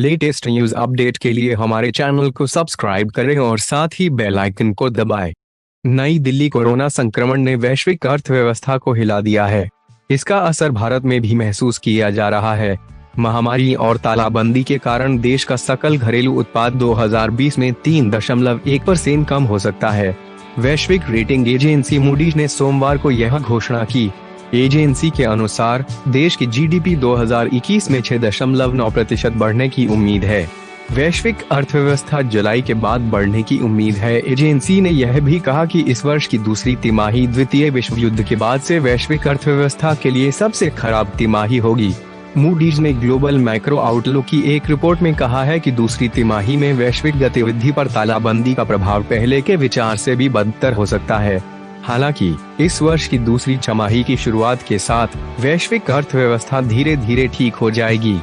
Latest news update के लिए हमारे चैनल को सब्सक्राइब करें और साथ ही बेल आइकन को दबाएं। नई दिल्ली। कोरोना संक्रमण ने वैश्विक अर्थव्यवस्था को हिला दिया है। इसका असर भारत में भी महसूस किया जा रहा है। महामारी और तालाबंदी के कारण देश का सकल घरेलू उत्पाद 2020 में 3.1% कम हो सकता है। वैश्विक रेटिंग एजेंसी मूडीज ने सोमवार को यह घोषणा की। एजेंसी के अनुसार देश की जीडीपी 2021 में 6.9% बढ़ने की उम्मीद है। वैश्विक अर्थव्यवस्था जुलाई के बाद बढ़ने की उम्मीद है। एजेंसी ने यह भी कहा कि इस वर्ष की दूसरी तिमाही द्वितीय विश्व युद्ध के बाद से वैश्विक अर्थव्यवस्था के लिए सबसे खराब तिमाही होगी। मूडीज ने ग्लोबल मैक्रो आउटलुक की एक रिपोर्ट में कहा है कि दूसरी तिमाही में वैश्विक गतिविधि पर तालाबंदी का प्रभाव पहले के विचार से भी बदतर हो सकता है। हालांकि इस वर्ष की दूसरी छमाही की शुरुआत के साथ वैश्विक अर्थव्यवस्था धीरे धीरे ठीक हो जाएगी।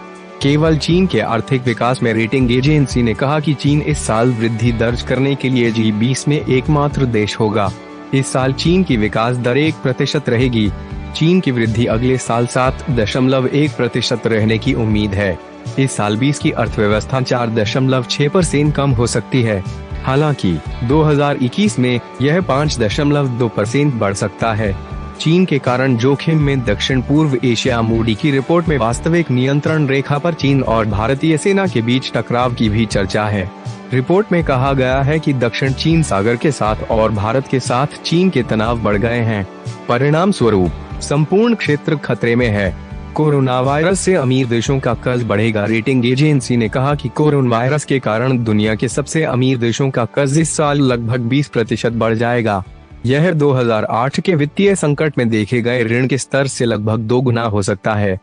केवल चीन के आर्थिक विकास में रेटिंग एजेंसी ने कहा कि चीन इस साल वृद्धि दर्ज करने के लिए G20 में एकमात्र देश होगा। इस साल चीन की विकास दर 1% रहेगी। चीन की वृद्धि अगले साल 7.1% रहने की उम्मीद है। इस साल 20 की अर्थव्यवस्था 4.6% कम हो सकती है। हालांकि 2021 में यह 5.2% बढ़ सकता है। चीन के कारण जोखिम में दक्षिण पूर्व एशिया। मूडी की रिपोर्ट में वास्तविक नियंत्रण रेखा पर चीन और भारतीय सेना के बीच टकराव की भी चर्चा है। रिपोर्ट में कहा गया है कि दक्षिण चीन सागर के साथ और भारत के साथ चीन के तनाव बढ़ गए हैं। परिणाम स्वरूप संपूर्ण क्षेत्र खतरे में है। कोरोना वायरस से अमीर देशों का कर्ज बढ़ेगा। रेटिंग एजेंसी ने कहा कि कोरोना वायरस के कारण दुनिया के सबसे अमीर देशों का कर्ज इस साल लगभग 20% बढ़ जाएगा। यह 2008 के वित्तीय संकट में देखे गए ऋण के स्तर से लगभग 2 गुना हो सकता है।